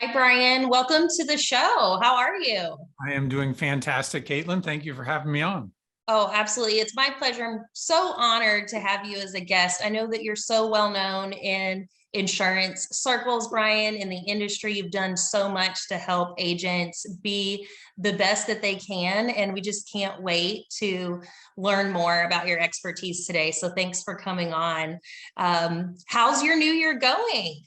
Hi, Brian. Welcome to the show. How are you? I am doing fantastic, Caitlin. Thank you for having me on. Oh, absolutely. It's my pleasure. I'm so honored to have you as a guest. I know that you're so well known in insurance circles, Brian, in the industry. You've done so much to help agents be the best that they can. And we just can't wait to learn more about your expertise today. So thanks for coming on. How's your new year going?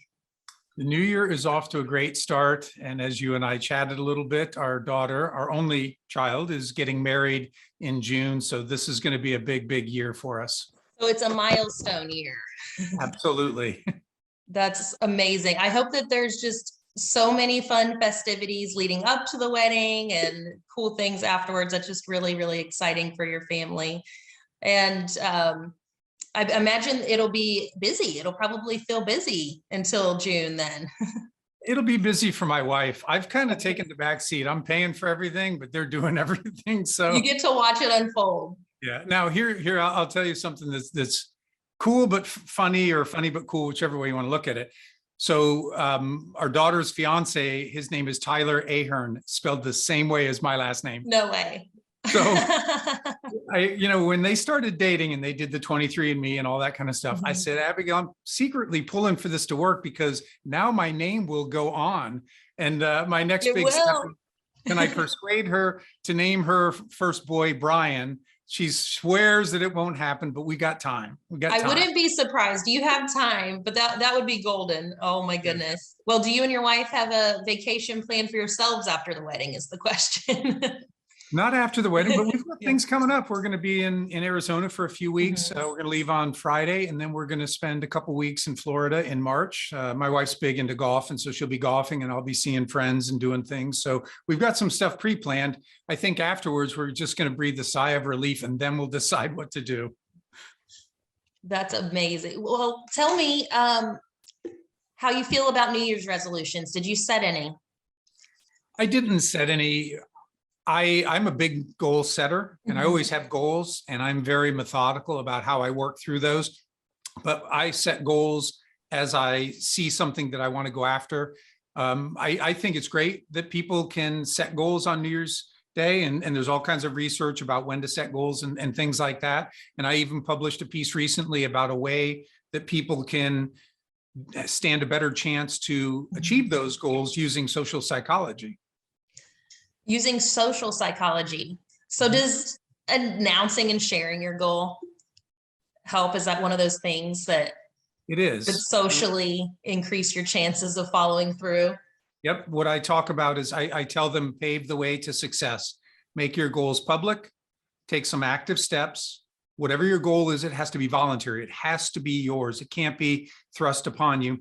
The new year is off to a great start. And as you and I chatted a little bit, our daughter, our only child, is getting married in June. So this is going to be a big, big year for us. So it's a milestone year. Absolutely. That's amazing. I hope that there's just so many fun festivities leading up to the wedding and cool things afterwards. That's just really, really exciting for your family. And I imagine it'll be busy. It'll probably feel busy until June then. It'll be busy for my wife. I've kind of taken the back seat. I'm paying for everything, but they're doing everything. So you get to watch it unfold. Yeah. Now here, I'll tell you something that's cool, but funny, or funny, but cool, whichever way you want to look at it. So our daughter's fiance, his name is Tyler Ahearn, spelled the same way as my last name. No way. So when they started dating and they did the 23andMe and all that kind of stuff, I said, Abigail, I'm secretly pulling for this to work because now my name will go on. And my next big step, can I persuade her to name her first boy Brian? She swears that it won't happen, but we got time. I wouldn't be surprised. You have time, but that would be golden. Oh my goodness. Well, do you and your wife have a vacation planned for yourselves after the wedding is the question. Not after the wedding, but we've got things coming up. We're going to be in Arizona for a few weeks. We're going to leave on Friday, and then we're going to spend a couple weeks in Florida in March. My wife's big into golf, and so she'll be golfing, and I'll be seeing friends and doing things. So we've got some stuff pre-planned. I think afterwards, we're just going to breathe a sigh of relief, and then we'll decide what to do. That's amazing. Well, tell me how you feel about New Year's resolutions. Did you set any? I didn't set any. I'm a big goal setter, and I always have goals, and I'm very methodical about how I work through those. But I set goals as I see something that I want to go after. I think it's great that people can set goals on New Year's Day, and there's all kinds of research about when to set goals and things like that. And I even published a piece recently about a way that people can stand a better chance to achieve those goals using social psychology. Using social psychology. So does announcing and sharing your goal help? Is that one of those things that it is that socially increase your chances of following through? Yep. What I talk about is I tell them, pave the way to success. Make your goals public, take some active steps. Whatever your goal is, it has to be voluntary. It has to be yours. It can't be thrust upon you.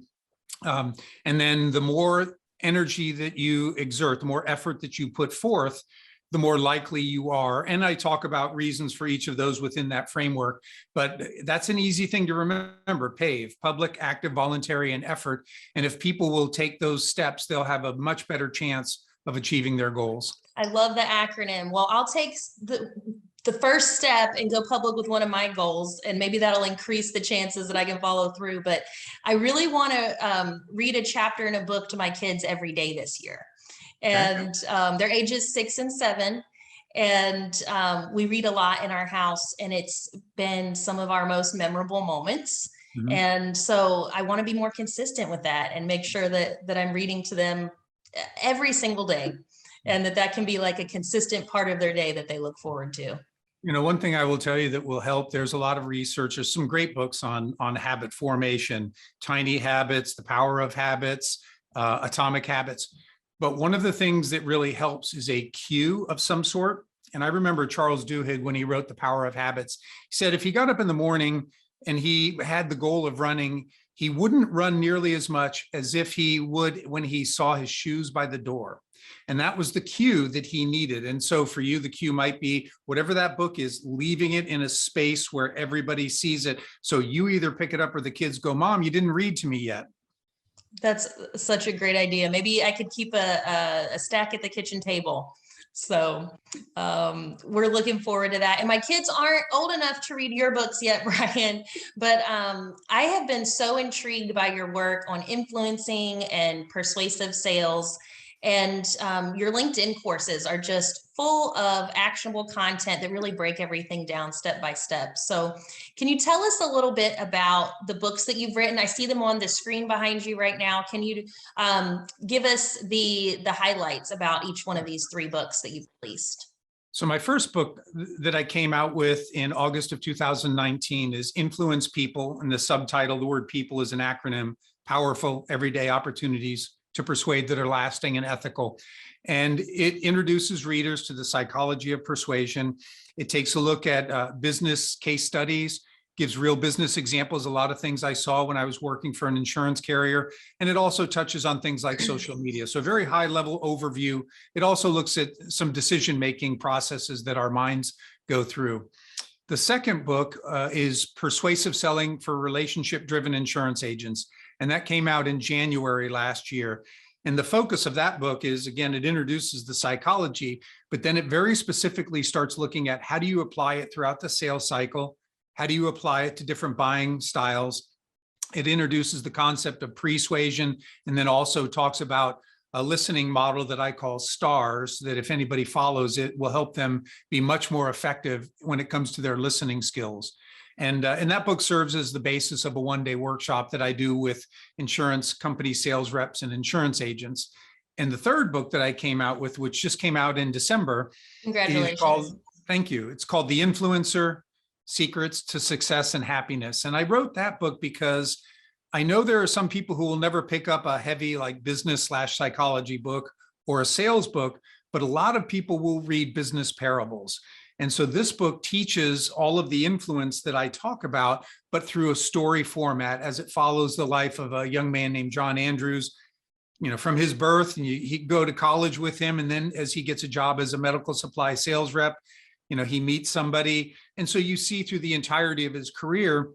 And then the more energy that you exert, the more effort that you put forth, the more likely you are. And I talk about reasons for each of those within that framework, but that's an easy thing to remember. PAVE, public, active, voluntary, and effort. And if people will take those steps, they'll have a much better chance of achieving their goals. I love the acronym. Well, I'll take the first step and go public with one of my goals, and maybe that'll increase the chances that I can follow through. But I really want to read a chapter in a book to my kids every day this year. And they're ages 6 and 7. And we read a lot in our house, and it's been some of our most memorable moments. And so I want to be more consistent with that and make sure that I'm reading to them every single day, and that can be like a consistent part of their day that they look forward to. One thing I will tell you that will help, there's a lot of research. There's some great books on habit formation, Tiny Habits, The Power of Habits, Atomic Habits. But one of the things that really helps is a cue of some sort. And I remember Charles Duhigg, when he wrote The Power of Habits, he said if he got up in the morning and he had the goal of running, he wouldn't run nearly as much as if he would when he saw his shoes by the door. And that was the cue that he needed. And so for you, the cue might be whatever that book is, leaving it in a space where everybody sees it. So you either pick it up or the kids go, Mom, you didn't read to me yet. That's such a great idea. Maybe I could keep a stack at the kitchen table So we're looking forward to that. And my kids aren't old enough to read your books yet, Brian, but I have been so intrigued by your work on influencing and persuasive sales. And your LinkedIn courses are just full of actionable content that really break everything down step by step. So can you tell us a little bit about the books that you've written? I see them on the screen behind you right now. Can you give us the highlights about each one of these 3 books that you've released? So my first book that I came out with in August of 2019 is Influence People, and the subtitle, the word people is an acronym, Powerful Everyday Opportunities to Persuade that are Lasting and Ethical. And it introduces readers to the psychology of persuasion. It takes a look at business case studies, gives real business examples, a lot of things I saw when I was working for an insurance carrier. And it also touches on things like social media. So a very high level overview. It also looks at some decision-making processes that our minds go through. The second book is Persuasive Selling for Relationship-Driven Insurance Agents. And that came out in January last year. And the focus of that book is, again, it introduces the psychology, but then it very specifically starts looking at how do you apply it throughout the sales cycle? How do you apply it to different buying styles? It introduces the concept of persuasion, and then also talks about a listening model that I call STARS, that if anybody follows it, will help them be much more effective when it comes to their listening skills. And that book serves as the basis of a one-day workshop that I do with insurance company sales reps and insurance agents. And the third book that I came out with, which just came out in December, Congratulations. Thank you. It's called The Influencer: Secrets to Success and Happiness. And I wrote that book because I know there are some people who will never pick up a heavy like business/psychology book or a sales book, but a lot of people will read business parables. And so this book teaches all of the influence that I talk about, but through a story format, as it follows the life of a young man named John Andrews, from his birth, and he go to college with him. And then as he gets a job as a medical supply sales rep, he meets somebody. And so you see through the entirety of his career,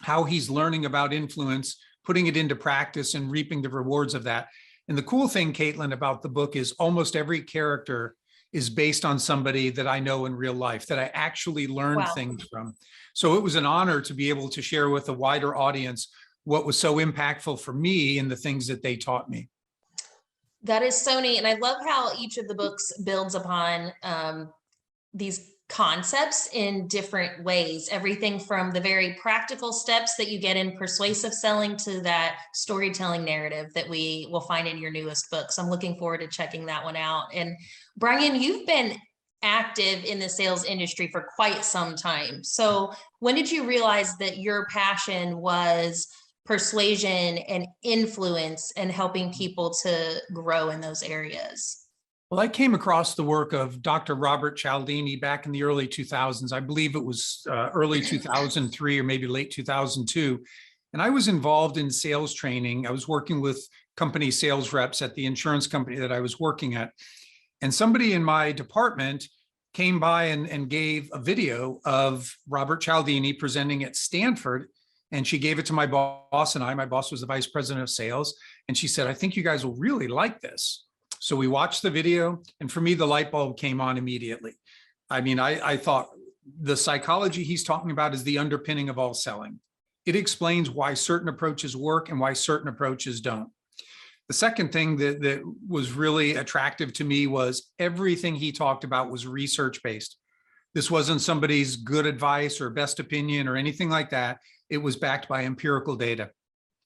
how he's learning about influence, putting it into practice and reaping the rewards of that. And the cool thing, Katlyn, about the book is almost every character is based on somebody that I know in real life, that I actually learned things from. So it was an honor to be able to share with a wider audience what was so impactful for me and the things that they taught me. That is so neat. And I love how each of the books builds upon these concepts in different ways, everything from the very practical steps that you get in persuasive selling to that storytelling narrative that we will find in your newest book. So I'm looking forward to checking that one out. And Brian, you've been active in the sales industry for quite some time. So when did you realize that your passion was persuasion and influence and helping people to grow in those areas? Well, I came across the work of Dr. Robert Cialdini back in the early 2000s. I believe it was early 2003 or maybe late 2002. And I was involved in sales training. I was working with company sales reps at the insurance company that I was working at. And somebody in my department came by and gave a video of Robert Cialdini presenting at Stanford. And she gave it to my boss and I. My boss was the vice president of sales. And she said, "I think you guys will really like this." So we watched the video, and for me, the light bulb came on immediately. I mean, I thought the psychology he's talking about is the underpinning of all selling. It explains why certain approaches work and why certain approaches don't. The second thing that was really attractive to me was everything he talked about was research-based. This wasn't somebody's good advice or best opinion or anything like that. It was backed by empirical data.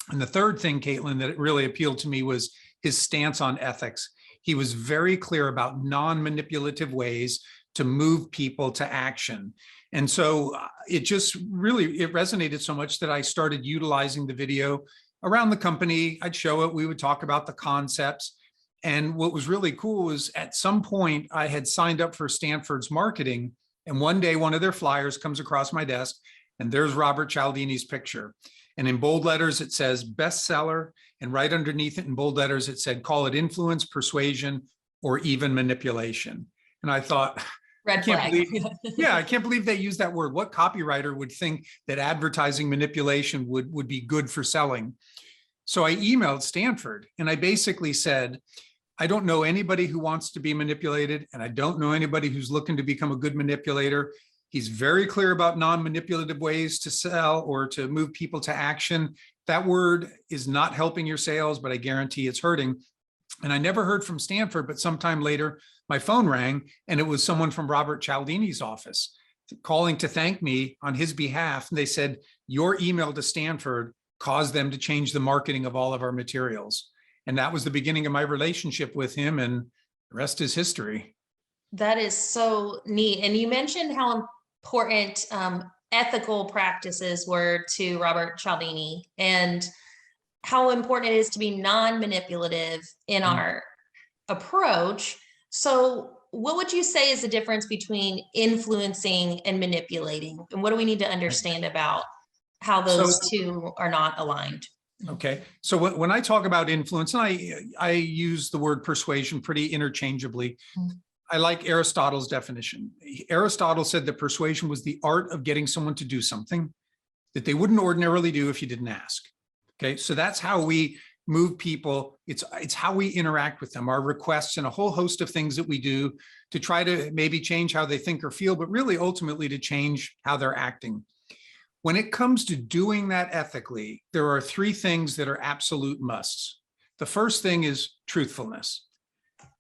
And the third thing, Katlyn, that really appealed to me was his stance on ethics. He was very clear about non-manipulative ways to move people to action. And so it just really, it resonated so much that I started utilizing the video around the company. I'd show it, we would talk about the concepts. And what was really cool was at some point I had signed up for Stanford's marketing, and one day one of their flyers comes across my desk and there's Robert Cialdini's picture. And in bold letters, it says bestseller. And right underneath it in bold letters, it said, call it influence, persuasion, or even manipulation. And I thought, Red flag. I can't believe they used that word. What copywriter would think that advertising manipulation would be good for selling? So I emailed Stanford and I basically said, I don't know anybody who wants to be manipulated, and I don't know anybody who's looking to become a good manipulator. He's very clear about non-manipulative ways to sell or to move people to action. That word is not helping your sales, but I guarantee it's hurting. And I never heard from Stanford, but sometime later, my phone rang and it was someone from Robert Cialdini's office calling to thank me on his behalf. And they said, your email to Stanford caused them to change the marketing of all of our materials. And that was the beginning of my relationship with him, and the rest is history. That is so neat. And you mentioned how important ethical practices were to Robert Cialdini, and how important it is to be non-manipulative in our approach. So what would you say is the difference between influencing and manipulating? And what do we need to understand about how those two are not aligned? Okay. So when I talk about influence, and I use the word persuasion pretty interchangeably. I like Aristotle's definition. Aristotle said that persuasion was the art of getting someone to do something that they wouldn't ordinarily do if you didn't ask. Okay. So that's how we move people. It's how we interact with them, our requests, and a whole host of things that we do to try to maybe change how they think or feel, but really ultimately to change how they're acting. When it comes to doing that ethically, there are three things that are absolute musts. The first thing is truthfulness.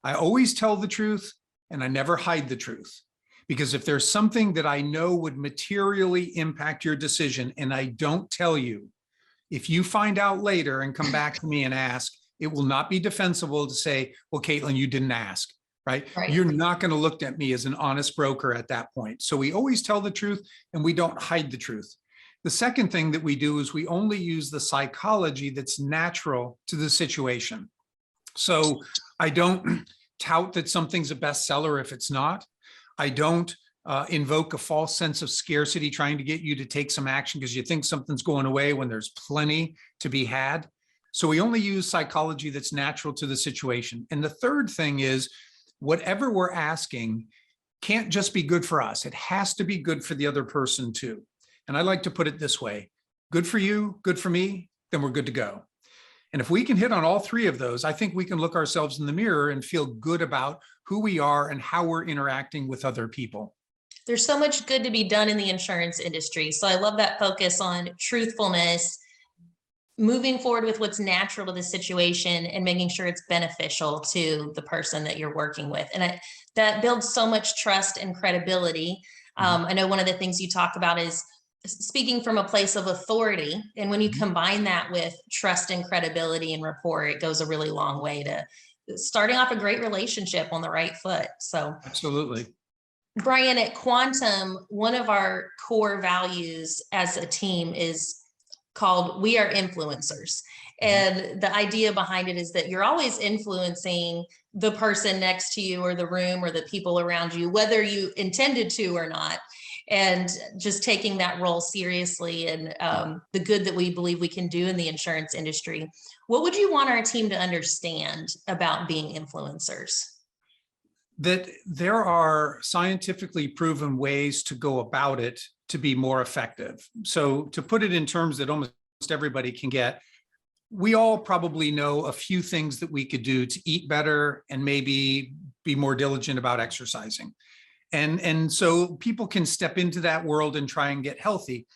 I always tell the truth and I never hide the truth, because if there's something that I know would materially impact your decision and I don't tell you, if you find out later and come back to me and ask, it will not be defensible to say, well, Katlyn, you didn't ask, right? You're not going to look at me as an honest broker at that point. So we always tell the truth and we don't hide the truth. The second thing that we do is we only use the psychology that's natural to the situation. So I don't tout that something's a bestseller if it's not. I don't invoke a false sense of scarcity trying to get you to take some action because you think something's going away when there's plenty to be had. So we only use psychology that's natural to the situation. And the third thing is whatever we're asking can't just be good for us. It has to be good for the other person too. And I like to put it this way: good for you, good for me, then we're good to go. And if we can hit on all three of those, I think we can look ourselves in the mirror and feel good about who we are and how we're interacting with other people. There's so much good to be done in the insurance industry. So I love that focus on truthfulness, moving forward with what's natural to the situation and making sure it's beneficial to the person that you're working with. And that builds so much trust and credibility. I know one of the things you talk about is speaking from a place of authority. And when you combine that with trust and credibility and rapport, it goes a really long way to starting off a great relationship on the right foot. So absolutely. Brian, at Quantum, one of our core values as a team is called We Are Influencers. And the idea behind it is that you're always influencing the person next to you or the room or the people around you, whether you intended to or not. And just taking that role seriously and the good that we believe we can do in the insurance industry. What would you want our team to understand about being influencers? That there are scientifically proven ways to go about it to be more effective. So to put it in terms that almost everybody can get, we all probably know a few things that we could do to eat better and maybe be more diligent about exercising. And so people can step into that world and try and get healthy.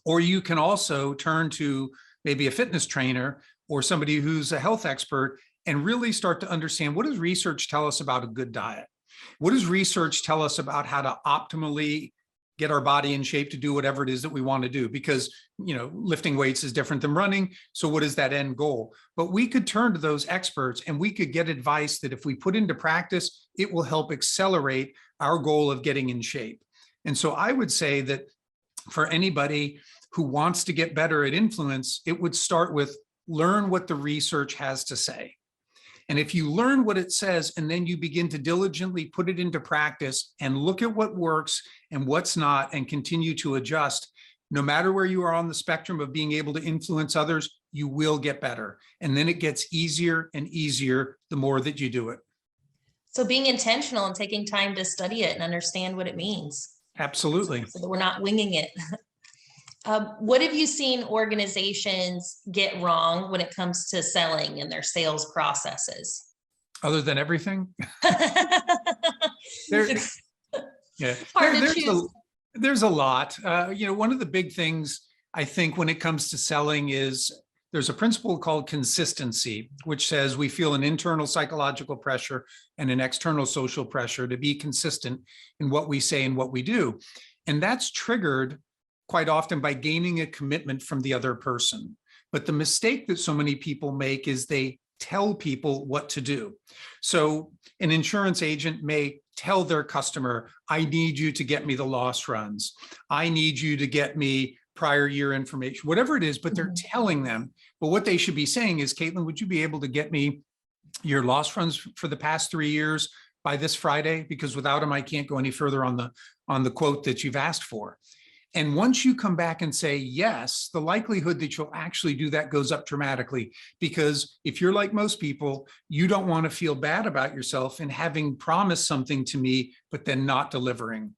Or you can also turn to maybe a fitness trainer or somebody who's a health expert and really start to understand, what does research tell us about a good diet? What does research tell us about how to optimally get our body in shape to do whatever it is that we want to do? Because, you know, lifting weights is different than running. So what is that end goal? But we could turn to those experts and we could get advice that if we put into practice, it will help accelerate our goal of getting in shape. And so I would say that for anybody who wants to get better at influence, it would start with learn what the research has to say. And if you learn what it says, and then you begin to diligently put it into practice and look at what works and what's not, and continue to adjust, no matter where you are on the spectrum of being able to influence others, you will get better. And then it gets easier and easier the more that you do it. So being intentional and taking time to study it and understand what it means. Absolutely. So that we're not winging it. What have you seen organizations get wrong when it comes to selling and their sales processes? Other than everything? There, It's yeah, hard to there's choose. there's a lot. One of the big things I think when it comes to selling is there's a principle called consistency, which says we feel an internal psychological pressure and an external social pressure to be consistent in what we say and what we do. And that's triggered quite often by gaining a commitment from the other person. But the mistake that so many people make is they tell people what to do. So an insurance agent may tell their customer, I need you to get me the loss runs. I need you to get me prior year information, whatever it is, but they're telling them. But what they should be saying is, Katlyn, would you be able to get me your loss runs for the past 3 years by this Friday? Because without them, I can't go any further on the quote that you've asked for. And once you come back and say yes, the likelihood that you'll actually do that goes up dramatically. Because if you're like most people, you don't want to feel bad about yourself and having promised something to me, but then not delivering.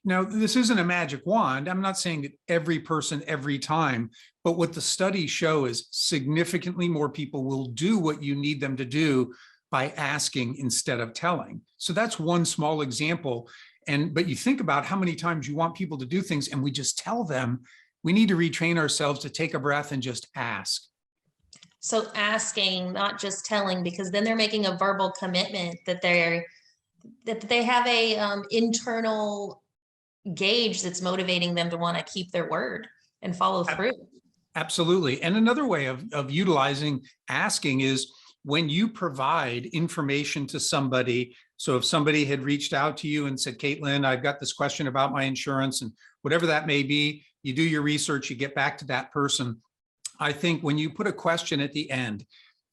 Now, this isn't a magic wand. I'm not saying that every person every time, but what the studies show is significantly more people will do what you need them to do by asking instead of telling. So that's one small example. But you think about how many times you want people to do things and we just tell them. We need to retrain ourselves to take a breath and just ask. So asking, not just telling, because then they're making a verbal commitment that they have a internal gauge that's motivating them to want to keep their word and follow through. Absolutely. And another way of utilizing asking is when you provide information to somebody. So if somebody had reached out to you and said, Katlyn, I've got this question about my insurance, and whatever that may be, you do your research, you get back to that person. I think when you put a question at the end,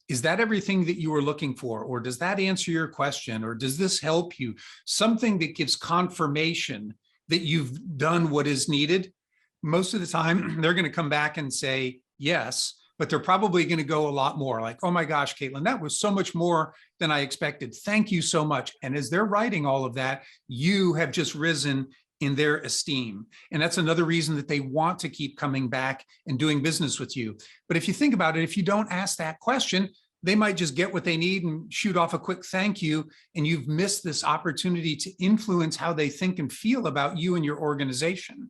is that everything that you were looking for? Or does that answer your question? Or does this help you? Something that gives confirmation that you've done what is needed. Most of the time, they're going to come back and say yes, but they're probably going to go a lot more like, oh my gosh, Katlyn, that was so much more than I expected. Thank you so much. And as they're writing all of that, you have just risen in their esteem. And that's another reason that they want to keep coming back and doing business with you. But if you think about it, if you don't ask that question, they might just get what they need and shoot off a quick thank you. And you've missed this opportunity to influence how they think and feel about you and your organization.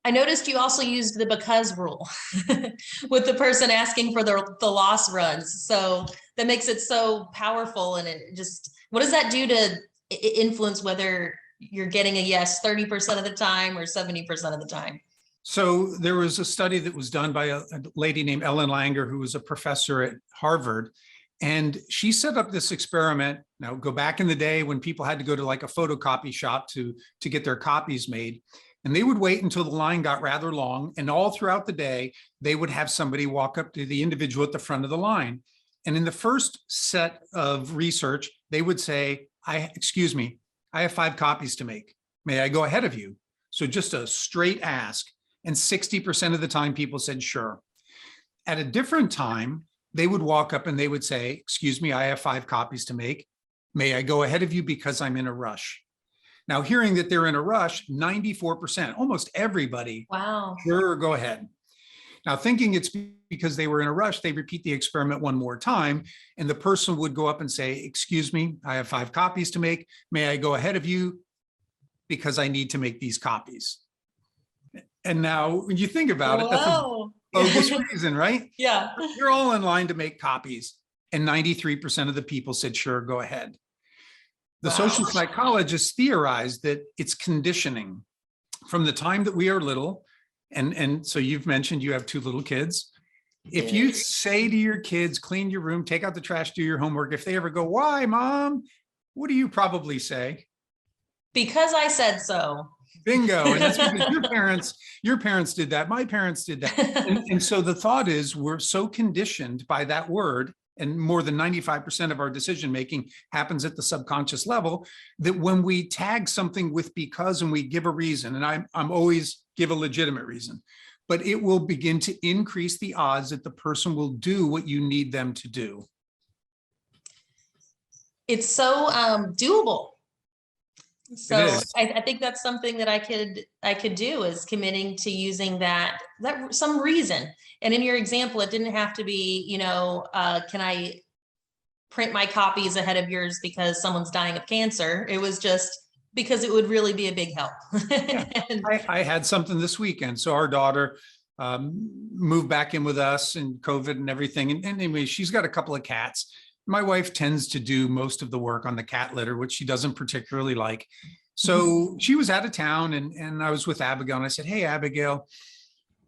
I noticed you also used the because rule with the person asking for the loss runs. So that makes it so powerful. And it just, what does that do to influence whether you're getting a yes 30% of the time or 70% of the time? So there was a study that was done by a lady named Ellen Langer, who was a professor at Harvard. And she set up this experiment. Now, go back in the day when people had to go to like a photocopy shop to get their copies made. And they would wait until the line got rather long. And all throughout the day, they would have somebody walk up to the individual at the front of the line. And in the first set of research, they would say, excuse me, I have 5 copies to make. May I go ahead of you? So just a straight ask. And 60% of the time people said, sure. At a different time, they would walk up and they would say, excuse me, I have 5 copies to make. May I go ahead of you because I'm in a rush? Now, hearing that they're in a rush, 94%, almost everybody, wow, sure, go ahead. Now, thinking it's because they were in a rush, they repeat the experiment one more time, and the person would go up and say, excuse me, I have 5 copies to make. May I go ahead of you because I need to make these copies? And now when you think about it, that's a bogus reason, right? Yeah. You're all in line to make copies. And 93% of the people said, sure, go ahead. The social psychologists theorized that it's conditioning from the time that we are little. And so you've mentioned you have 2 little kids. If you say to your kids, clean your room, take out the trash, do your homework, if they ever go, why, Mom? What do you probably say? Because I said so. Bingo. And that's because your parents did that. My parents did that. And so the thought is we're so conditioned by that word, and more than 95% of our decision-making happens at the subconscious level, that when we tag something with because and we give a reason, and I'm always give a legitimate reason, but it will begin to increase the odds that the person will do what you need them to do. It's so doable. So I think that's something that I could do, is committing to using that some reason. And in your example, it didn't have to be, can I print my copies ahead of yours because someone's dying of cancer. It was just because it would really be a big help. Yeah. I had something this weekend. So our daughter moved back in with us and COVID and everything. And anyway, she's got a couple of cats. My wife tends to do most of the work on the cat litter, which she doesn't particularly like. So she was out of town and I was with Abigail and I said, hey, Abigail,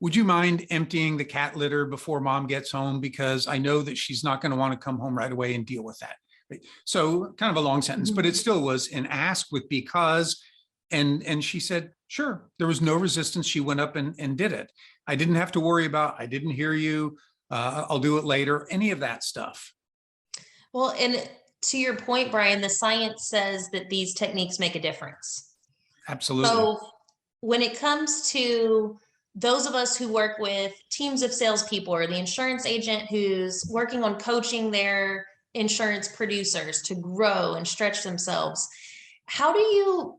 would you mind emptying the cat litter before mom gets home? Because I know that she's not going to want to come home right away and deal with that. Right? So kind of a long sentence, but it still was an ask with because, and she said, sure. There was no resistance. She went up and did it. I didn't have to worry about, I didn't hear you. I'll do it later. Any of that stuff. Well, and to your point, Brian, the science says that these techniques make a difference. Absolutely. So when it comes to those of us who work with teams of salespeople or the insurance agent who's working on coaching their insurance producers to grow and stretch themselves, how do you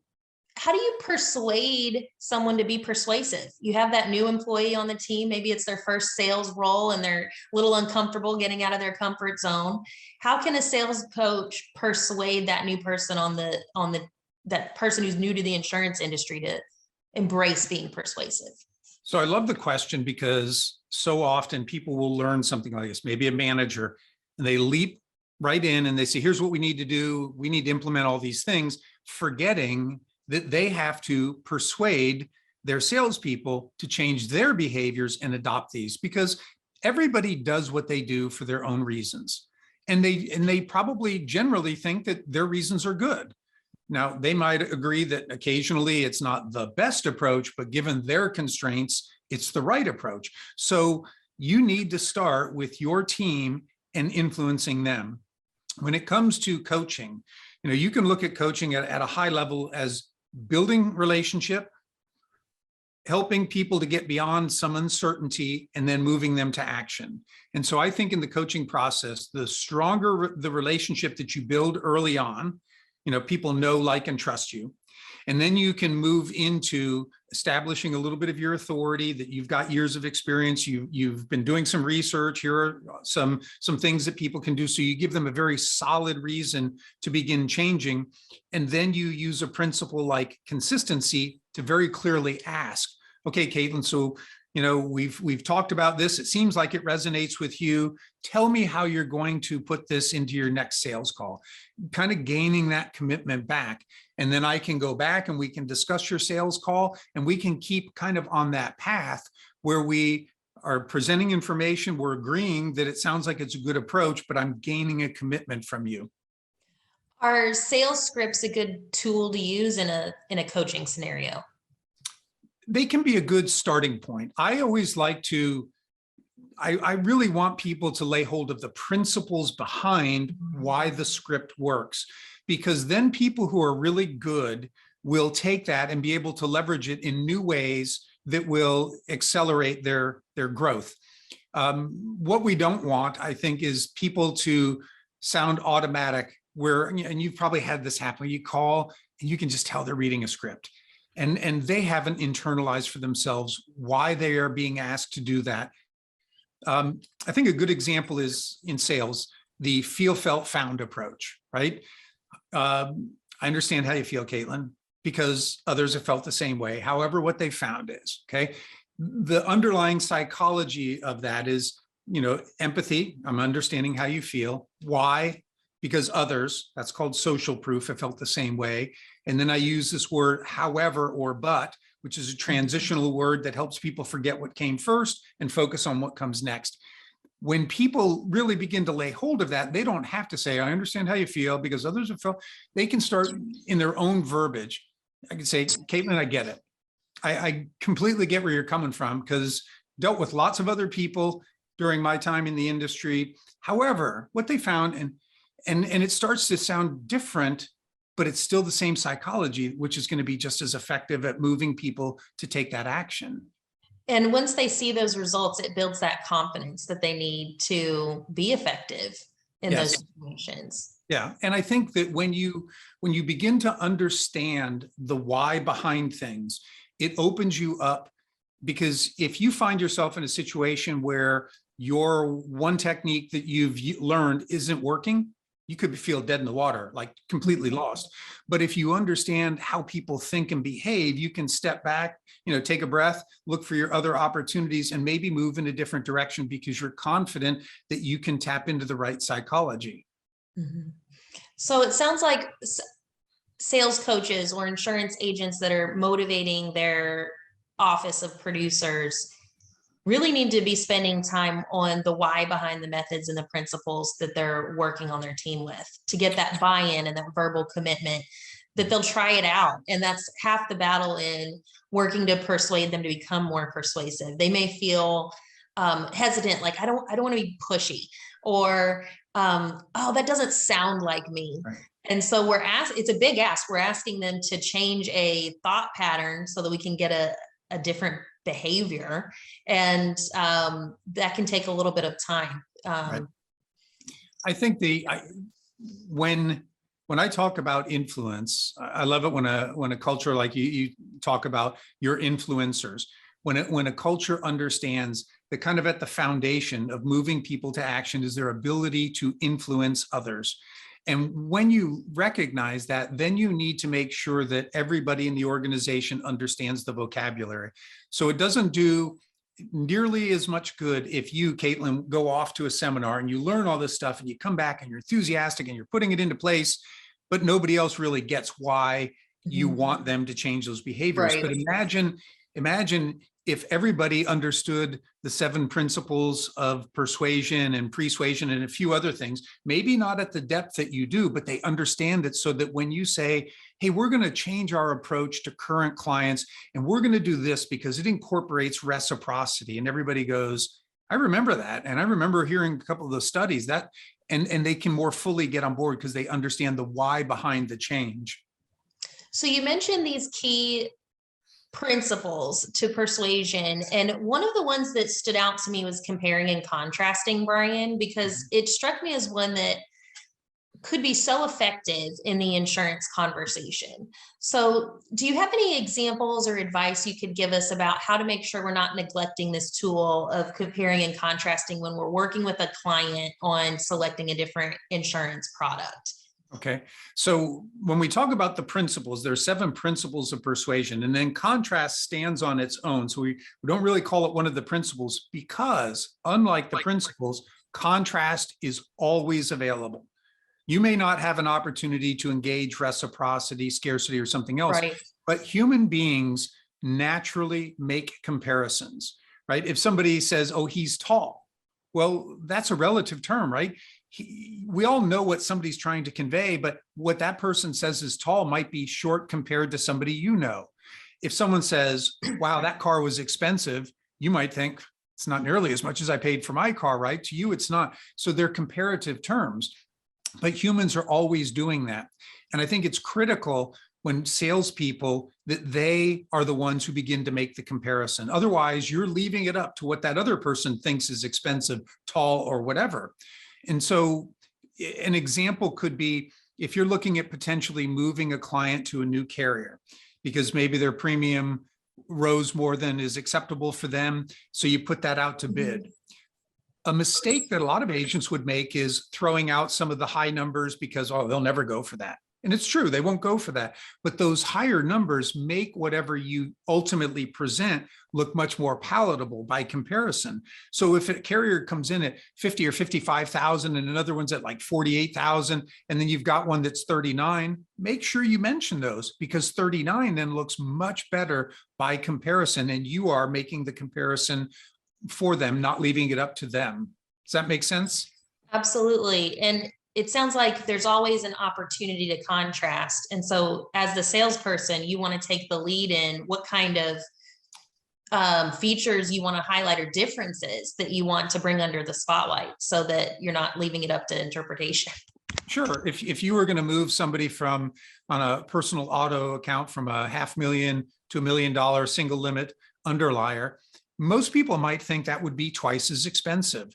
persuade someone to be persuasive? You have that new employee on the team, maybe it's their first sales role and they're a little uncomfortable getting out of their comfort zone. How can a sales coach persuade that new person that person who's new to the insurance industry to embrace being persuasive? So I love the question because so often people will learn something like this, maybe a manager, and they leap right in and they say, here's what we need to do. We need to implement all these things, forgetting that they have to persuade their salespeople to change their behaviors and adopt these, because everybody does what they do for their own reasons. And they probably generally think that their reasons are good. Now, they might agree that occasionally it's not the best approach, but given their constraints, it's the right approach. So you need to start with your team and influencing them. When it comes to coaching, you can look at coaching at a high level as building relationship, helping people to get beyond some uncertainty, and then moving them to action. And so I think in the coaching process, the stronger the relationship that you build early on, people know, like, and trust you. And then you can move into establishing a little bit of your authority, that you've got years of experience. You've been doing some research. Here are some things that people can do. So you give them a very solid reason to begin changing. And then you use a principle like consistency to very clearly ask, okay, Katlyn, so we've talked about this. It seems like it resonates with you. Tell me how you're going to put this into your next sales call, kind of gaining that commitment back. And then I can go back and we can discuss your sales call, and we can keep kind of on that path where we are presenting information. We're agreeing that it sounds like it's a good approach, but I'm gaining a commitment from you. Are sales scripts a good tool to use in a coaching scenario? They can be a good starting point. I always like to, I really want people to lay hold of the principles behind why the script works, because then people who are really good will take that and be able to leverage it in new ways that will accelerate their growth. What we don't want, I think, is people to sound automatic, where, and you've probably had this happen, you call and you can just tell they're reading a script. And they haven't internalized for themselves why they are being asked to do that. I think a good example is in sales, the feel, felt, found approach, right? I understand how you feel, Katlyn, because others have felt the same way. However, what they found is, okay, the underlying psychology of that is, empathy. I'm understanding how you feel. Why? Because others, that's called social proof, have felt the same way. And then I use this word, however, or but, which is a transitional word that helps people forget what came first and focus on what comes next. When people really begin to lay hold of that, they don't have to say, I understand how you feel, because others have felt. They can start in their own verbiage. I can say, Katlyn, I get it. I completely get where you're coming from, because dealt with lots of other people during my time in the industry. However, what they found, and it starts to sound different, but it's still the same psychology, which is going to be just as effective at moving people to take that action. And once they see those results, it builds that confidence that they need to be effective in those situations. Yeah. And I think that when you begin to understand the why behind things, it opens you up, because if you find yourself in a situation where your one technique that you've learned isn't working, you could feel dead in the water, like completely lost. But if you understand how people think and behave, you can step back, take a breath, look for your other opportunities, and maybe move in a different direction because you're confident that you can tap into the right psychology. Mm-hmm. So it sounds like sales coaches or insurance agents that are motivating their office of producers really need to be spending time on the why behind the methods and the principles that they're working on their team with, to get that buy-in and that verbal commitment that they'll try it out. And that's half the battle in working to persuade them to become more persuasive. They may feel hesitant, like I don't want to be pushy, or oh, that doesn't sound like me. Right. And so it's a big ask. We're asking them to change a thought pattern so that we can get a different behavior. And that can take a little bit of time. Right. I think when I talk about influence, I love it when a culture, like you talk about your influencers, when a culture understands that kind of at the foundation of moving people to action is their ability to influence others. And when you recognize that, then you need to make sure that everybody in the organization understands the vocabulary. So it doesn't do nearly as much good if you, Katlyn, go off to a seminar and you learn all this stuff and you come back and you're enthusiastic and you're putting it into place, but nobody else really gets why you want them to change those behaviors. Right. But imagine if everybody understood the 7 principles of persuasion and persuasion and a few other things, maybe not at the depth that you do, but they understand it so that when you say, hey, we're going to change our approach to current clients and we're going to do this because it incorporates reciprocity, and everybody goes, I remember that. And I remember hearing a couple of those studies that, and they can more fully get on board because they understand the why behind the change. So you mentioned these key principles to persuasion. And one of the ones that stood out to me was comparing and contrasting, Brian, because it struck me as one that could be so effective in the insurance conversation. So do you have any examples or advice you could give us about how to make sure we're not neglecting this tool of comparing and contrasting when we're working with a client on selecting a different insurance product? Okay. So when we talk about the principles, there are 7 principles of persuasion, and then contrast stands on its own. So we don't really call it one of the principles because, unlike the principles, contrast is always available. You may not have an opportunity to engage reciprocity, scarcity, or something else, right, but human beings naturally make comparisons, right? If somebody says, oh, he's tall, well, that's a relative term, right? We all know what somebody's trying to convey, but what that person says is tall might be short compared to somebody you know. If someone says, wow, that car was expensive, you might think it's not nearly as much as I paid for my car, right? To you, it's not. So they're comparative terms, but humans are always doing that. And I think it's critical when salespeople that they are the ones who begin to make the comparison. Otherwise, you're leaving it up to what that other person thinks is expensive, tall, or whatever. And so an example could be if you're looking at potentially moving a client to a new carrier because maybe their premium rose more than is acceptable for them. So you put that out to bid. A mistake that a lot of agents would make is throwing out some of the high numbers because, oh, they'll never go for that. And it's true, they won't go for that. But those higher numbers make whatever you ultimately present look much more palatable by comparison. So if a carrier comes in at 50 or 55,000 and another one's at like 48,000, and then you've got one that's 39, make sure you mention those because 39 then looks much better by comparison. And you are making the comparison for them, not leaving it up to them. Does that make sense? Absolutely. And it sounds like there's always an opportunity to contrast. And so as the salesperson, you want to take the lead in what kind of features you want to highlight or differences that you want to bring under the spotlight so that you're not leaving it up to interpretation. Sure. If you were going to move somebody from on a personal auto account from a $500,000 to $1 million single limit underlier, most people might think that would be twice as expensive.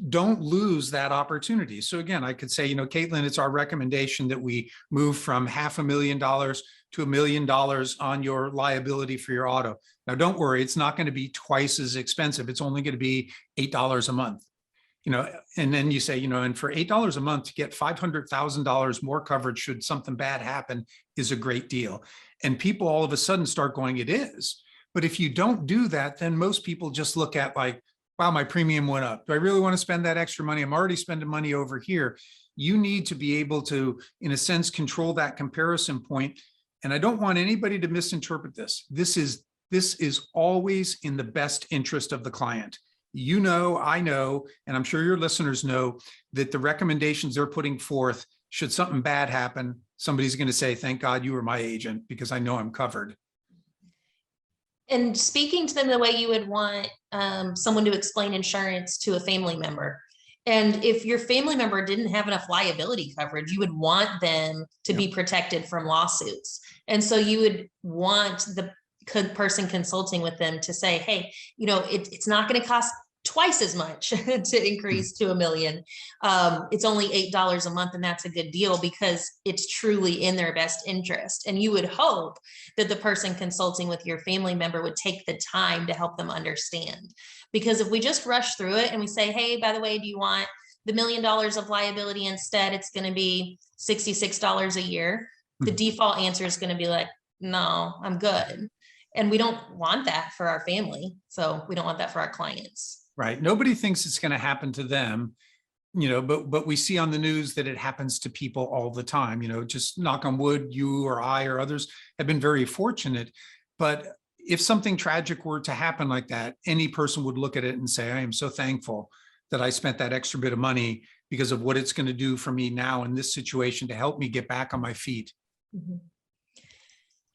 Don't lose that opportunity. So again, I could say, Katlyn, it's our recommendation that we move from $500,000 to $1 million on your liability for your auto. Now, don't worry, it's not going to be twice as expensive. It's only going to be $8 a month. And then you say, and for $8 a month to get $500,000 more coverage should something bad happen is a great deal. And people all of a sudden start going, it is. But if you don't do that, then most people just look at like, wow, my premium went up. Do I really want to spend that extra money? I'm already spending money over here. You need to be able to, in a sense, control that comparison point. And I don't want anybody to misinterpret this. This is always in the best interest of the client. I know, and I'm sure your listeners know that the recommendations they're putting forth, should something bad happen, somebody's going to say, thank God you were my agent because I know I'm covered. And speaking to them the way you would want someone to explain insurance to a family member. And if your family member didn't have enough liability coverage, you would want them to be protected from lawsuits. And so you would want the person consulting with them to say, hey, it's not going to cost twice as much to increase to $1 million. It's only $8 a month, and that's a good deal because it's truly in their best interest. And you would hope that the person consulting with your family member would take the time to help them understand. Because if we just rush through it and we say, hey, by the way, do you want the $1 million of liability instead? It's going to be $66 a year. The default answer is going to be like, no, I'm good. And we don't want that for our family. So we don't want that for our clients. Right. Nobody thinks it's going to happen to them, but we see on the news that it happens to people all the time. Just knock on wood, you or I or others have been very fortunate. But if something tragic were to happen like that, any person would look at it and say, I am so thankful that I spent that extra bit of money because of what it's going to do for me now in this situation to help me get back on my feet. Mm-hmm.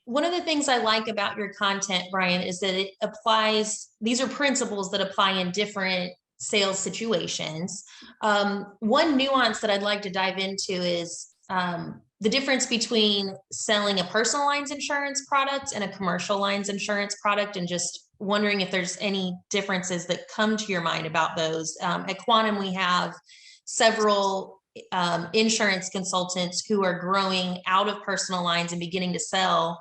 One of the things I like about your content, Brian, is that it applies, these are principles that apply in different sales situations. One nuance that I'd like to dive into is the difference between selling a personal lines insurance product and a commercial lines insurance product, and just wondering if there's any differences that come to your mind about those. At Quantum, we have several insurance consultants who are growing out of personal lines and beginning to sell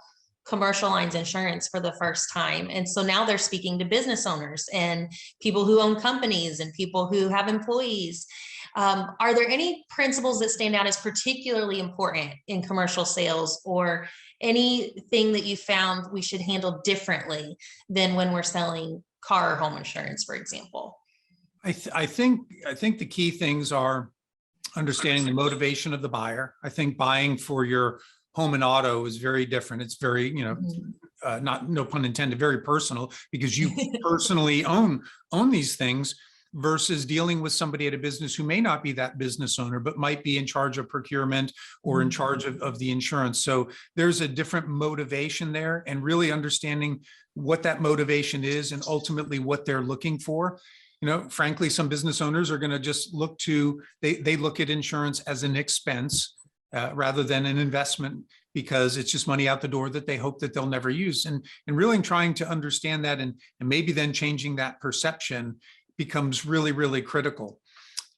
commercial lines insurance for the first time. And so now they're speaking to business owners and people who own companies and people who have employees. Are there any principles that stand out as particularly important in commercial sales, or anything that you found we should handle differently than when we're selling car or home insurance, for example? I think the key things are understanding the motivation of the buyer. I think buying for your home and auto is very different. It's very, not, no pun intended, very personal, because you personally own these things, versus dealing with somebody at a business who may not be that business owner, but might be in charge of procurement or in charge of the insurance. So there's a different motivation there, and really understanding what that motivation is and ultimately what they're looking for. Frankly, some business owners are going to just they look at insurance as an expense rather than an investment, because it's just money out the door that they hope that they'll never use. And really trying to understand that and maybe then changing that perception becomes really, really critical.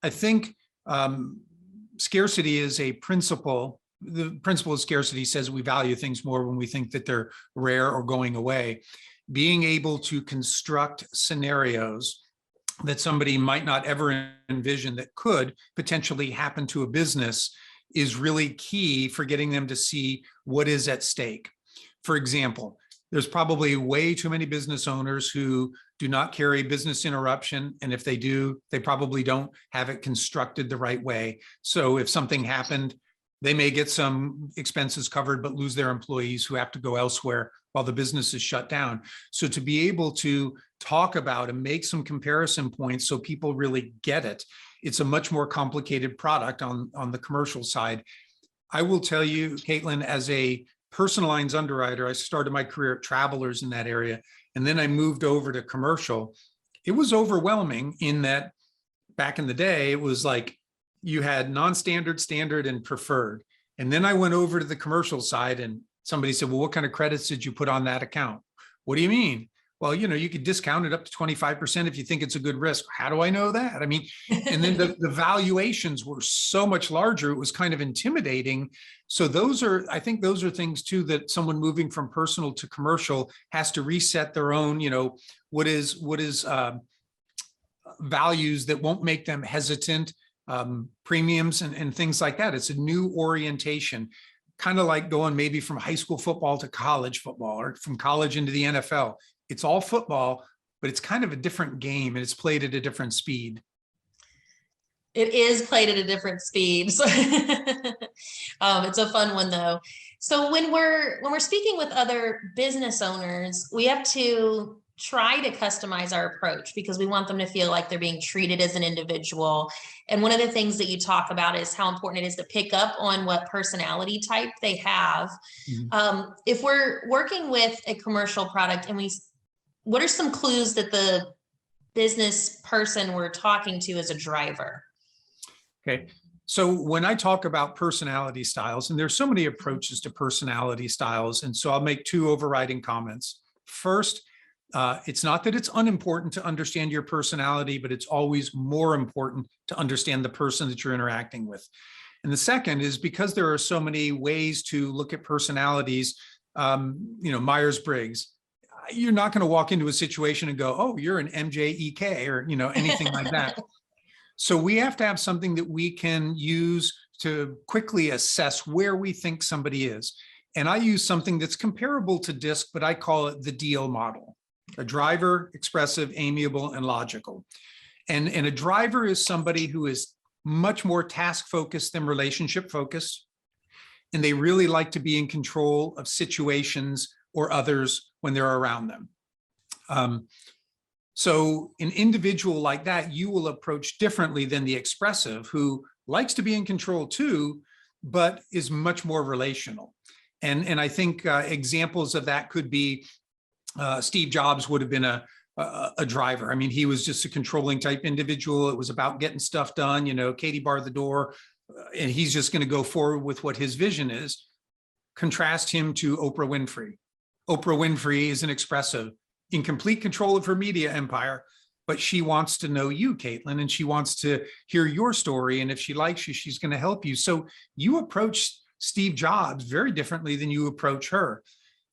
I think scarcity is a principle. The principle of scarcity says we value things more when we think that they're rare or going away. Being able to construct scenarios that somebody might not ever envision that could potentially happen to a business is really key for getting them to see what is at stake. For example, there's probably way too many business owners who do not carry business interruption. And if they do, they probably don't have it constructed the right way. So if something happened, they may get some expenses covered, but lose their employees who have to go elsewhere while the business is shut down. So to be able to talk about and make some comparison points so people really get it, it's a much more complicated product on the commercial side. I will tell you, Katlyn, as a personal lines underwriter, I started my career at Travelers in that area, and then I moved over to commercial. It was overwhelming in that back in the day, it was like you had non-standard, standard, and preferred. And then I went over to the commercial side and somebody said, well, what kind of credits did you put on that account? What do you mean? Well, you could discount it up to 25% if you think it's a good risk. How do I know that? I mean, and then the valuations were so much larger. It was kind of intimidating. So I think those are things too, that someone moving from personal to commercial has to reset their own, what is values that won't make them hesitant, premiums and things like that. It's a new orientation, kind of like going maybe from high school football to college football or from college into the NFL. It's all football, but it's kind of a different game and it's played at a different speed. It is played at a different speed. So it's a fun one though. So when we're speaking with other business owners, we have to try to customize our approach because we want them to feel like they're being treated as an individual. And one of the things that you talk about is how important it is to pick up on what personality type they have. Mm-hmm. If we're working with a commercial product and what are some clues that the business person we're talking to is a driver? Okay. So when I talk about personality styles, and there's so many approaches to personality styles, and so I'll make two overriding comments. First, it's not that it's unimportant to understand your personality, but it's always more important to understand the person that you're interacting with. And the second is because there are so many ways to look at personalities, Myers-Briggs, you're not going to walk into a situation and go, oh, you're an MJEK or, anything like that. So we have to have something that we can use to quickly assess where we think somebody is. And I use something that's comparable to DISC, but I call it the DEAL model: a driver, expressive, amiable, and logical. And a driver is somebody who is much more task focused than relationship focused. And they really like to be in control of situations or others when they're around them. So an individual like that, you will approach differently than the expressive, who likes to be in control too, but is much more relational. And I think examples of that could be Steve Jobs would have been a driver. I mean, he was just a controlling type individual. It was about getting stuff done, Katie barred the door, and he's just going to go forward with what his vision is. Contrast him to Oprah Winfrey. Oprah Winfrey is an expressive, in complete control of her media empire, but she wants to know you, Katlyn, and she wants to hear your story. And if she likes you, she's going to help you. So you approach Steve Jobs very differently than you approach her.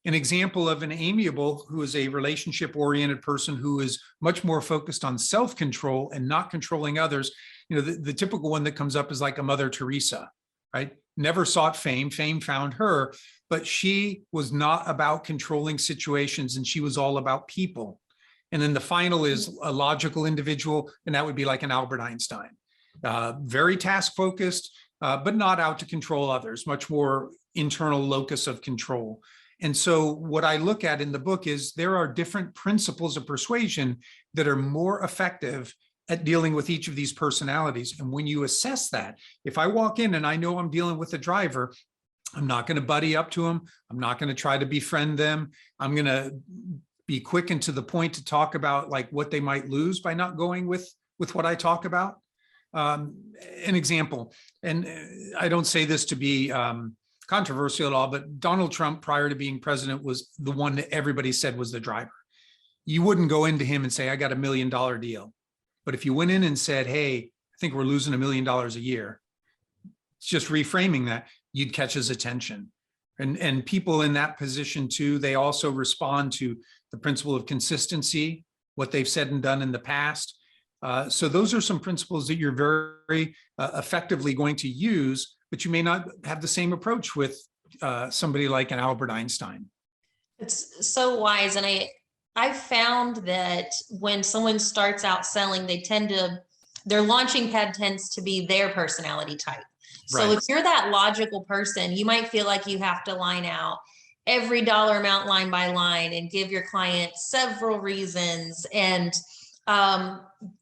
An example of an amiable, who is a relationship-oriented person who is much more focused on self-control and not controlling others. The typical one that comes up is like a Mother Teresa, right? Never sought fame, fame found her, but she was not about controlling situations and she was all about people. And then the final is a logical individual, and that would be like an Albert Einstein. Very task-focused, but not out to control others, much more internal locus of control. And so what I look at in the book is there are different principles of persuasion that are more effective at dealing with each of these personalities. And when you assess that, if I walk in and I know I'm dealing with a driver, I'm not going to buddy up to them. I'm not going to try to befriend them. I'm going to be quick and to the point to talk about like what they might lose by not going with what I talk about. An example, and I don't say this to be controversial at all, but Donald Trump, prior to being president, was the one that everybody said was the driver. You wouldn't go into him and say, I got $1 million deal. But if you went in and said, hey, I think we're losing $1 million a year, it's just reframing that, you'd catch his attention. And people in that position too, they also respond to the principle of consistency, what they've said and done in the past. So those are some principles that you're very effectively going to use, but you may not have the same approach with somebody like an Albert Einstein. It's so wise. And I've found that when someone starts out selling, their launching pad tends to be their personality type. So right. If you're that logical person, you might feel like you have to line out every dollar amount line by line and give your client several reasons. And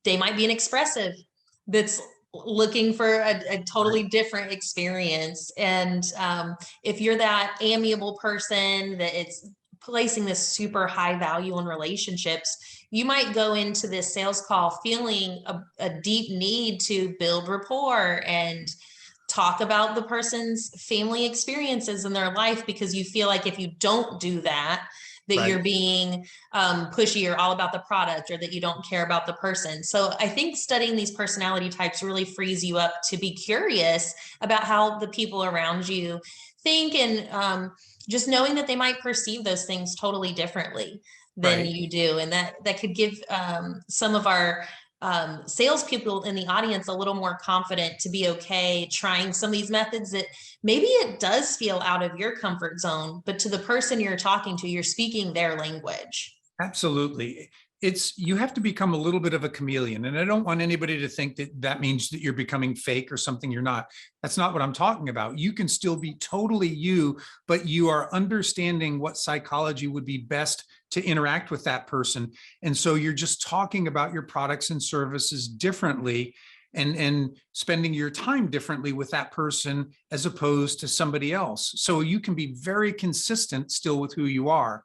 they might be an expressive that's looking for a totally different experience. And if you're that amiable person that it's placing this super high value on relationships, you might go into this sales call feeling a deep need to build rapport and talk about the person's family experiences in their life, because you feel like if you don't do that, that right. You're being pushy or all about the product, or that you don't care about the person. So I think studying these personality types really frees you up to be curious about how the people around you think, and just knowing that they might perceive those things totally differently than right. you do. And that could give some of our salespeople in the audience a little more confident to be okay trying some of these methods that maybe it does feel out of your comfort zone, but to the person you're talking to, you're speaking their language. Absolutely. You have to become a little bit of a chameleon. And I don't want anybody to think that that means that you're becoming fake or something you're not. That's not what I'm talking about. You can still be totally you, but you are understanding what psychology would be best to interact with that person. And so you're just talking about your products and services differently and spending your time differently with that person as opposed to somebody else. So you can be very consistent still with who you are.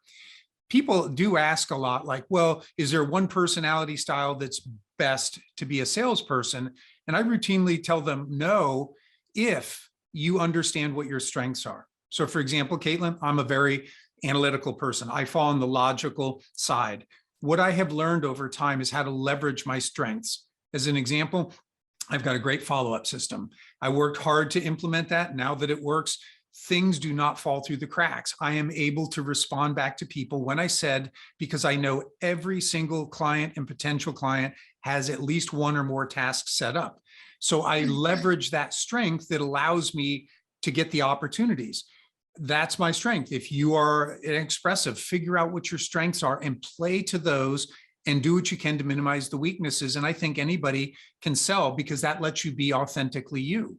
People do ask a lot like, well, is there one personality style that's best to be a salesperson? And I routinely tell them no, if you understand what your strengths are. So for example, Katlyn, I'm a very analytical person. I fall on the logical side. What I have learned over time is how to leverage my strengths. As an example, I've got a great follow-up system. I worked hard to implement that. Now that it works, things do not fall through the cracks. I am able to respond back to people when I said, because I know every single client and potential client has at least one or more tasks set up. So I leverage that strength that allows me to get the opportunities. That's my strength. If you are expressive, figure out what your strengths are and play to those and do what you can to minimize the weaknesses. And I think anybody can sell because that lets you be authentically you.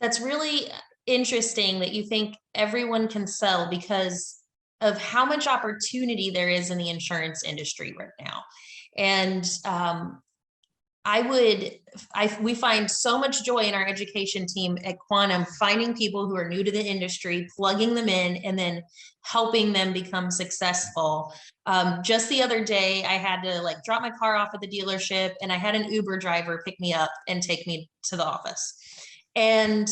That's really interesting that you think everyone can sell because of how much opportunity there is in the insurance industry right now. And we find so much joy in our education team at Quantum, finding people who are new to the industry, plugging them in, and then helping them become successful. Just the other day, I had to drop my car off at the dealership, and I had an Uber driver pick me up and take me to the office. And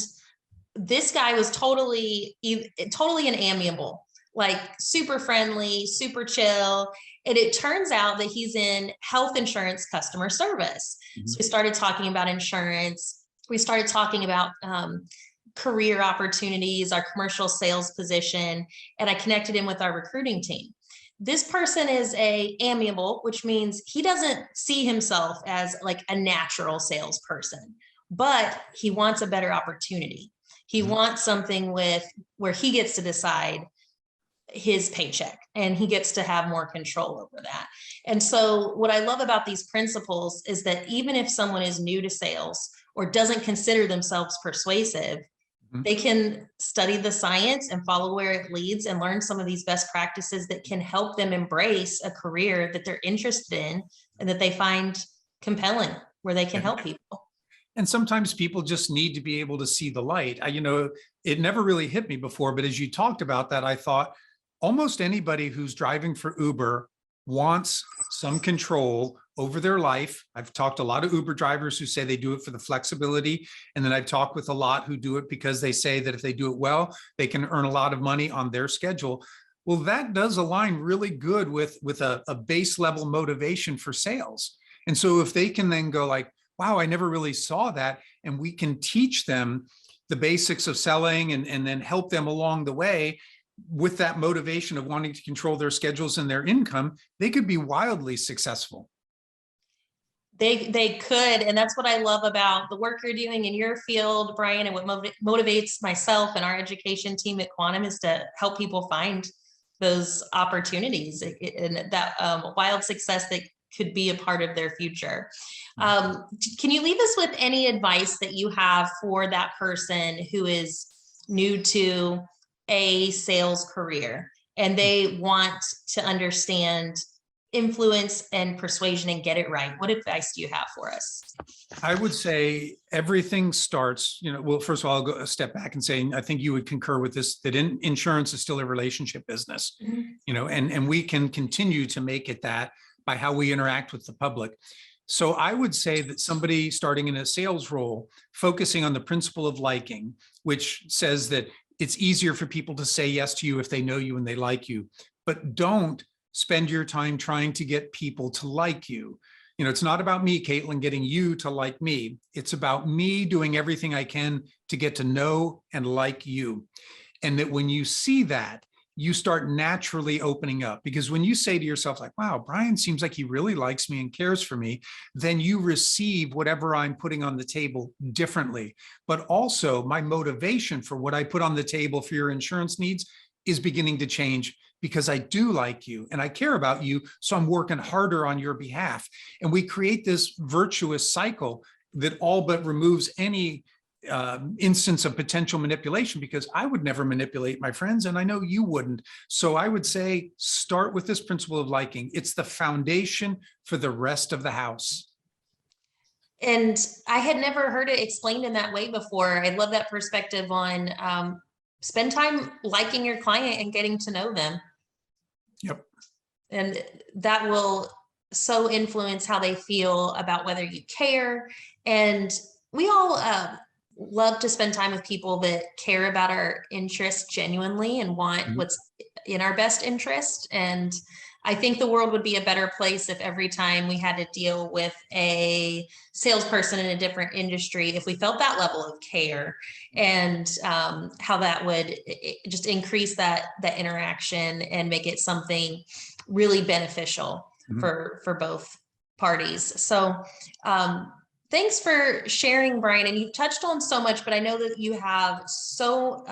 this guy was totally and amiable, super friendly, super chill. And it turns out that he's in health insurance customer service. Mm-hmm. So we started talking about insurance. We started talking about career opportunities, our commercial sales position, and I connected him with our recruiting team. This person is amiable, which means he doesn't see himself as a natural salesperson, but he wants a better opportunity. He wants something where he gets to decide his paycheck and he gets to have more control over that. And so what I love about these principles is that even if someone is new to sales or doesn't consider themselves persuasive, they can study the science and follow where it leads and learn some of these best practices that can help them embrace a career that they're interested in and that they find compelling, where they can help people. And sometimes people just need to be able to see the light. It never really hit me before, but as you talked about that, I thought almost anybody who's driving for Uber wants some control over their life. I've talked to a lot of Uber drivers who say they do it for the flexibility. And then I've talked with a lot who do it because they say that if they do it well, they can earn a lot of money on their schedule. Well, that does align really good with a base level motivation for sales. And so if they can then go wow, I never really saw that. And we can teach them the basics of selling and then help them along the way with that motivation of wanting to control their schedules and their income, they could be wildly successful. They could. And that's what I love about the work you're doing in your field, Brian, and what motivates myself and our education team at Quantum is to help people find those opportunities and that wild success that could be a part of their future. Can you leave us with any advice that you have for that person who is new to a sales career and they want to understand influence and persuasion and get it right? What advice do you have for us? I would say everything starts, well, first of all, I'll go a step back and say, I think you would concur with this, that insurance is still a relationship business, and we can continue to make it that by how we interact with the public. So I would say that somebody starting in a sales role, focusing on the principle of liking, which says that it's easier for people to say yes to you if they know you and they like you, but don't spend your time trying to get people to like you. It's not about me, Katlyn, getting you to like me. It's about me doing everything I can to get to know and like you. And that when you see that, you start naturally opening up. Because when you say to yourself, like, wow, Brian seems like he really likes me and cares for me, then you receive whatever I'm putting on the table differently. But also my motivation for what I put on the table for your insurance needs is beginning to change, because I do like you and I care about you. So I'm working harder on your behalf. And we create this virtuous cycle that all but removes any instance of potential manipulation, because I would never manipulate my friends, and I know you wouldn't. So I would say start with this principle of liking. It's the foundation for the rest of the house. And I had never heard it explained in that way before. I love that perspective on spend time liking your client and getting to know them. Yep. And that will so influence how they feel about whether you care. And we all love to spend time with people that care about our interests genuinely and want what's in our best interest. And I think the world would be a better place if every time we had to deal with a salesperson in a different industry, if we felt that level of care, and how that would just increase that interaction and make it something really beneficial for both parties. So thanks for sharing, Brian. And you've touched on so much, but I know that you have so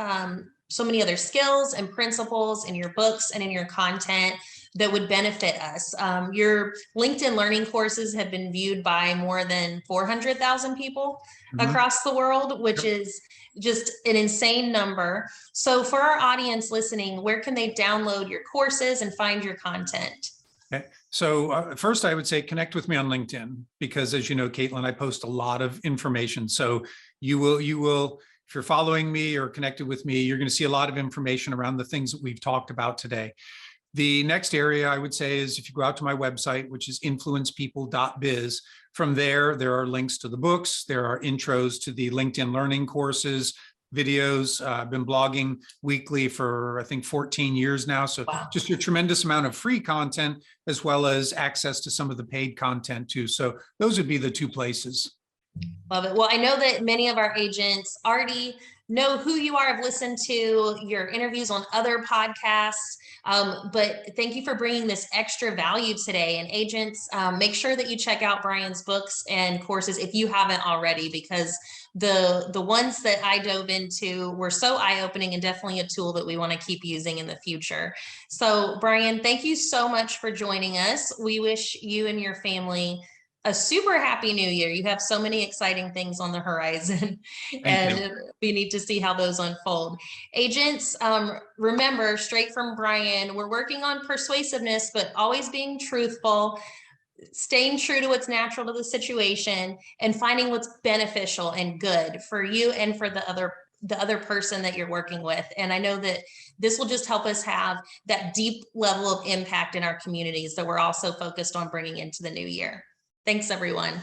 many other skills and principles in your books and in your content that would benefit us. Your LinkedIn learning courses have been viewed by more than 400,000 people across the world, which is just an insane number. So for our audience listening, where can they download your courses and find your content? Okay. So first I would say connect with me on LinkedIn, because as you know, Katlyn, I post a lot of information. So you will, if you're following me or connected with me, you're going to see a lot of information around the things that we've talked about today. The next area I would say is if you go out to my website, which is influencepeople.biz, from there are links to the books. There are intros to the LinkedIn learning courses, videos. I've been blogging weekly for, I think, 14 years now. So just a tremendous amount of free content, as well as access to some of the paid content too. So those would be the two places. Love it. Well, I know that many of our agents already know who you are. I've listened to your interviews on other podcasts, but thank you for bringing this extra value today. And agents, make sure that you check out Brian's books and courses if you haven't already, because the ones that I dove into were so eye-opening and definitely a tool that we want to keep using in the future. So Brian, thank you so much for joining us. We wish you and your family a super happy new year. You have so many exciting things on the horizon, and we need to see how those unfold. Agents, remember, straight from Brian, we're working on persuasiveness, but always being truthful, staying true to what's natural to the situation, and finding what's beneficial and good for you and for the other person that you're working with. And I know that this will just help us have that deep level of impact in our communities that we're also focused on bringing into the new year. Thanks, everyone.